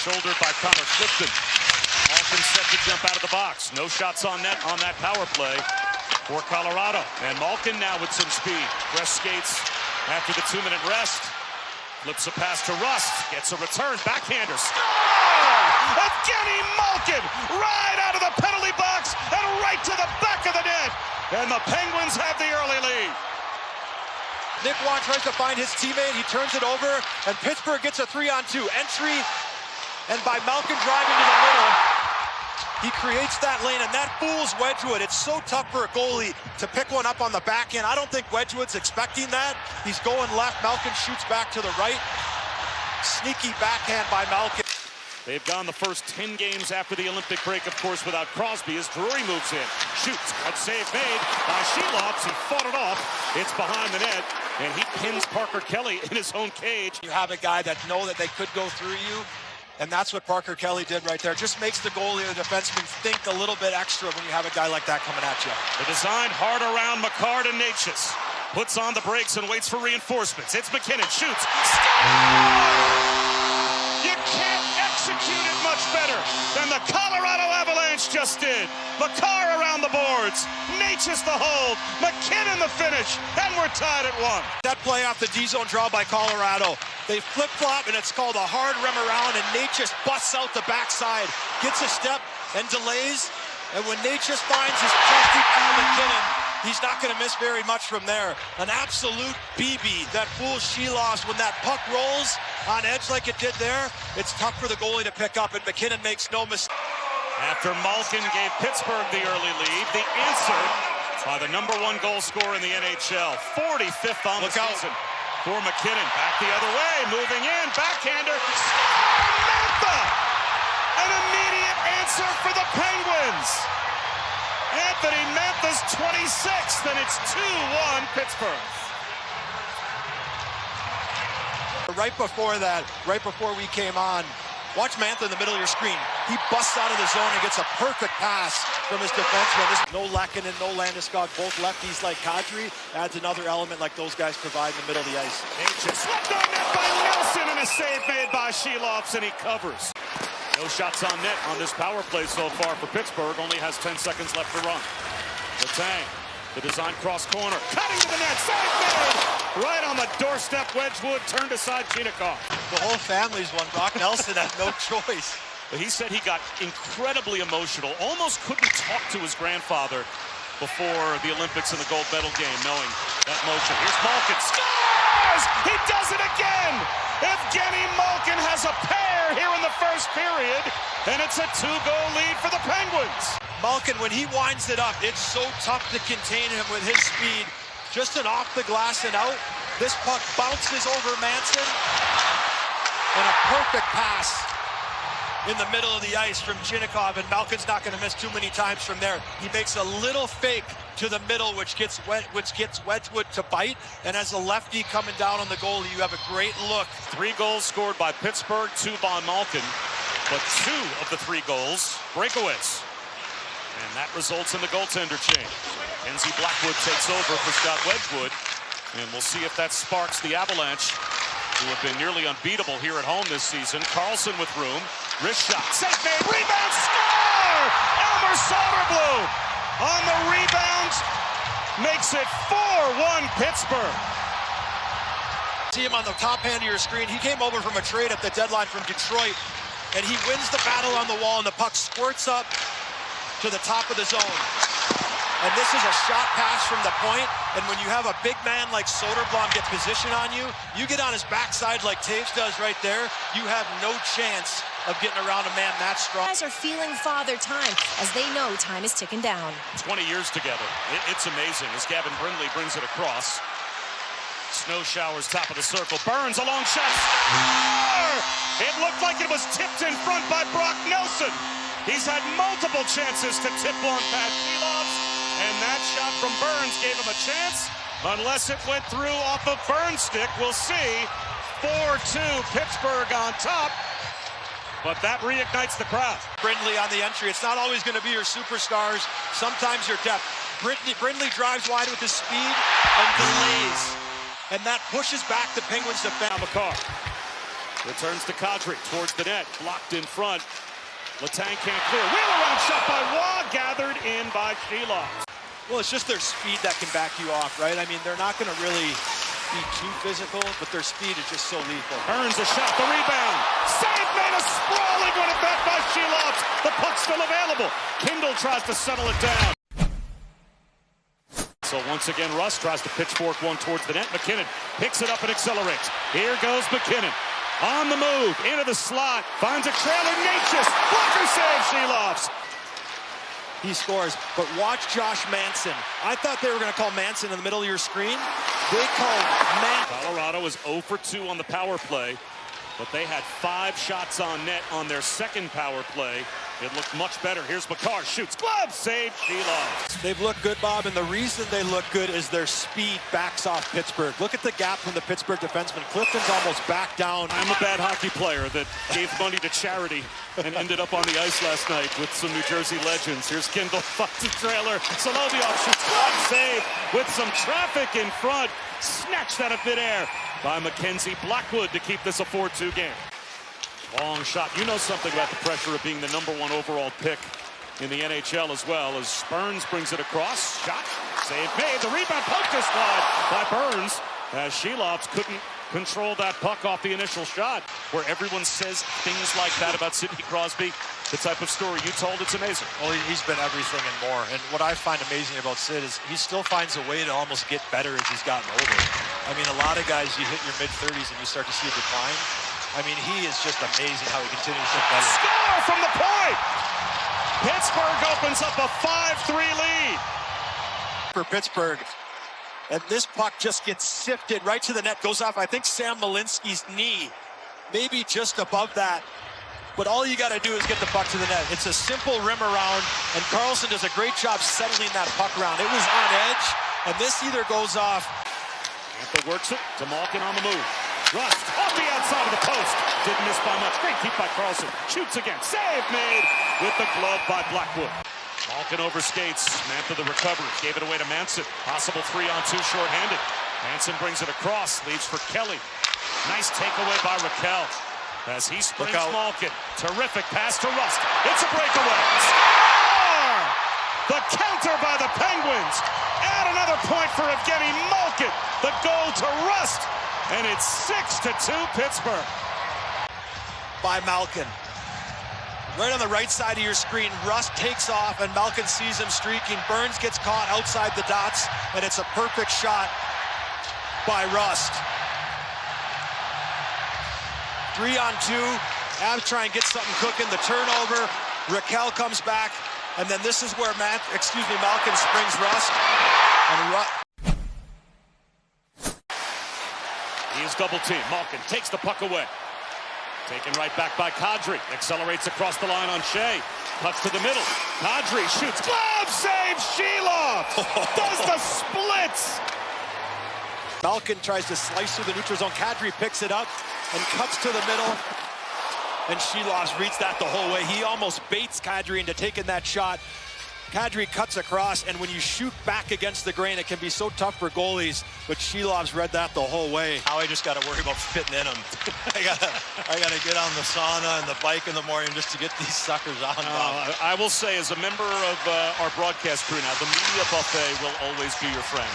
shouldered by Connor Clifton. Malkin set to jump out of the box. No shots on net on that power play for Colorado. And Malkin now with some speed. Press skates after the 2-minute rest. Flips a pass to Rust. Gets a return. Backhander. Score! Evgeny Malkin right out of the penalty box and right to the back of the net. And the Penguins have the early lead. Nick Waugh tries to find his teammate. He turns it over, and Pittsburgh gets a 3-on-2 entry. And by Malkin driving to the middle, he creates that lane, and that fools Wedgwood. It's so tough for a goalie to pick one up on the back end. I don't think Wedgwood's expecting that. He's going left. Malkin shoots back to the right. Sneaky backhand by Malkin. They've gone the first 10 games after the Olympic break, of course, without Crosby as Drury moves in. Shoots. Good save made by Shelops. He fought it off. It's behind the net, and he pins Parker Kelly in his own cage. You have a guy that know that they could go through you, and that's what Parker Kelly did right there. Just makes the goalie or the defenseman think a little bit extra when you have a guy like that coming at you. The design hard around McCart and Natchez. Puts on the brakes and waits for reinforcements. It's McKinnon. Shoots. You can't execute it much better than the Colorado Avalanche just did. McCarr around the boards. Natchez the hold. McKinnon the finish. And we're tied at 1. That play off the D-zone draw by Colorado. They flip-flop, and it's called a hard rim around, and Natchez busts out the backside, gets a step, and delays. And when Natchez finds his trusty pal McKinnon, he's not going to miss very much from there. An absolute BB that fools Shelops. When that puck rolls on edge like it did there, it's tough for the goalie to pick up, and McKinnon makes no mistake. After Malkin gave Pittsburgh the early lead, the answer by the #1 goal scorer in the NHL, 45th on the season for McKinnon. Back the other way, moving in, backhander. Mantha! An immediate answer for the Penguins. Anthony Mantha's 26th, and it's 2-1 Pittsburgh. Right before that, right before we came on, watch Mantha in the middle of your screen. He busts out of the zone and gets a perfect pass from his defenseman. No Lehkonen, no Landeskog, both lefties like Kadri. Adds another element like those guys provide in the middle of the ice. Natchez swept on net by Nelson, and a save made by Shelops, and he covers. No shots on net on this power play so far for Pittsburgh. Only has 10 seconds left to run. Letang, the design cross corner, cutting to the net, save made! Right on the doorstep, Wedgwood turned aside Chinakhov. The whole family's one. Brock Nelson had no choice. But he said he got incredibly emotional, almost couldn't talk to his grandfather before the Olympics and the gold medal game, knowing that motion. Here's Malkin, scores! He does it again! Evgeny Malkin has a pair here in the first period, and it's a 2-goal lead for the Penguins. Malkin, when he winds it up, it's so tough to contain him with his speed. Just an off the glass and out. This puck bounces over Manson, and a perfect pass in the middle of the ice from Chinakhov, and Malkin's not going to miss too many times from there. He makes a little fake to the middle, which gets Wedgwood to bite, and as a lefty coming down on the goalie, you have a great look. 3 goals scored by Pittsburgh, 2 by Malkin, but 2 of the 3 goals, breakaways. And that results in the goaltender change. Kenzie Blackwood takes over for Scott Wedgwood, and we'll see if that sparks the Avalanche, who have been nearly unbeatable here at home this season. Carlson with room. Wrist shot. Save made. Rebound. Score! Elmer Soderblom on the rebound. Makes it 4-1 Pittsburgh. See him on the top hand of your screen. He came over from a trade at the deadline from Detroit, and he wins the battle on the wall, and the puck squirts up to the top of the zone. And this is a shot pass from the point, and when you have a big man like Soderblom get position on you, you get on his backside like Taves does right there, you have no chance of getting around a man that strong. Guys are feeling father time as they know time is ticking down. 20 years together. It's amazing as Gavin Brindley brings it across. Snow showers top of the circle. Burns a long shot. It looked like it was tipped in front by Brock Nelson. He's had multiple chances to tip one past Shelops, and that shot from Burns gave him a chance. Unless it went through off of Burns' stick, we'll see. 4-2 Pittsburgh on top, but that reignites the crowd. Brindley on the entry. It's not always going to be your superstars. Sometimes your depth. Brindley drives wide with his speed and delays, and that pushes back the Penguins' defense. McCarr. Returns to Kadri towards the net. Blocked in front. Letang can't clear. Wheel around shot by Waugh. Gathered in by Sheila. Well, it's just their speed that can back you off, right? I mean, they're not going to really be too physical, but their speed is just so lethal. Earns a shot. The rebound. Save made. A sprawling one back by Sheila. The puck's still available. Kindle tries to settle it down. So once again, Russ tries to pitchfork one towards the net. McKinnon picks it up and accelerates. Here goes McKinnon. On the move, into the slot, finds a trailer, Natchez, blocker save, Sheloffs. He scores, but watch Josh Manson. I thought they were going to call Manson in the middle of your screen. They called Manson. Colorado was 0 for 2 on the power play, but they had 5 shots on net on their second power play. It looked much better. Here's Makar, shoots, glove, save, Sheloffs. They've looked good, Bob, and the reason they look good is their speed backs off Pittsburgh. Look at the gap from the Pittsburgh defenseman. Clifton's almost back down. I'm a bad hockey player that gave money to charity and ended up on the ice last night with some New Jersey legends. Here's Kindle, fucks the trailer. Solovyov shoots, glove, save with some traffic in front. Snatched out of midair by Mackenzie Blackwood to keep this a 4-2 game. Long shot. You know something about the pressure of being the #1 overall pick in the NHL as well, as Burns brings it across. Shot. Save made. The rebound poker slide by Burns as Sheloffs couldn't control that puck off the initial shot. Where everyone says things like that about Sidney Crosby, the type of story you told, it's amazing. Well, he's been everything and more. And what I find amazing about Sid is he still finds a way to almost get better as he's gotten older. I mean, a lot of guys, you hit your mid-30s and you start to see a decline. I mean, he is just amazing how he continues to get better. Score from the point! Pittsburgh opens up a 5-3 lead. For Pittsburgh. And this puck just gets sifted right to the net. Goes off, I think, Sam Malinsky's knee. Maybe just above that. But all you got to do is get the puck to the net. It's a simple rim around, and Carlson does a great job settling that puck around. It was on edge, and this either goes off. Tampa works it to Malkin on the move. Rust off the outside of the post. Didn't miss by much. Great keep by Carlson. Shoots again. Save made with the glove by Blackwood. Malkin overskates. Mantha the recovery. Gave it away to Manson. Possible 3-on-2 shorthanded. Manson brings it across. Leaves for Kelly. Nice takeaway by Raquel as he sprints Malkin. Terrific pass to Rust. It's a breakaway. Score! The counter by the Penguins. Add another point for Evgeny Malkin. The goal to Rust. And it's 6-2 Pittsburgh. By Malkin. Right on the right side of your screen, Rust takes off and Malkin sees him streaking. Burns gets caught outside the dots, and it's a perfect shot by Rust. 3-on-2. Avs try and get something cooking. The turnover. Raquel comes back, and then this is where Malkin springs Rust. And he is double teamed. Malkin takes the puck away. Taken right back by Kadri. Accelerates across the line on Shea. Cuts to the middle. Kadri shoots. Glove save. Sheloff does the splits. Malkin tries to slice through the neutral zone. Kadri picks it up and cuts to the middle. And Sheloff reads that the whole way. He almost baits Kadri into taking that shot. Kadri cuts across, and when you shoot back against the grain, it can be so tough for goalies, but Shelov's read that the whole way. Now I just got to worry about fitting in them. I gotta get on the sauna and the bike in the morning just to get these suckers on. I will say, as a member of our broadcast crew now, the media buffet will always be your friend.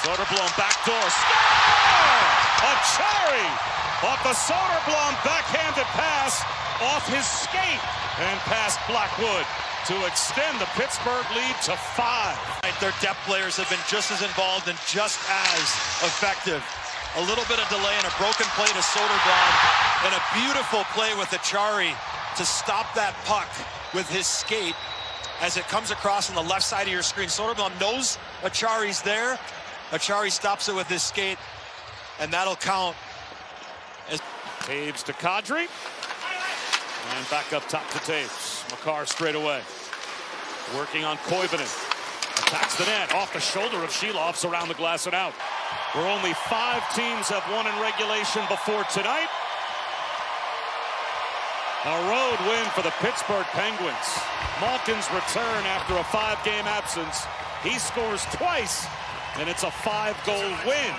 Soderblom backdoor. Score! Achari off the Soderblom backhanded pass off his skate and past Blackwood to extend the Pittsburgh lead to 5. Their depth players have been just as involved and just as effective. A little bit of delay and a broken play to Soderblom, and a beautiful play with Achari to stop that puck with his skate as it comes across on the left side of your screen. Soderblom knows Achari's there. Achari stops it with his skate, and that'll count. Taves to Kadri. And back up top to Taves. Makar straight away. Working on Koivunen. Attacks the net off the shoulder of Sheloffs around the glass and out. Where only 5 teams have won in regulation before tonight. A road win for the Pittsburgh Penguins. Malkin's return after a 5-game absence. He scores twice, and it's a 5-goal win.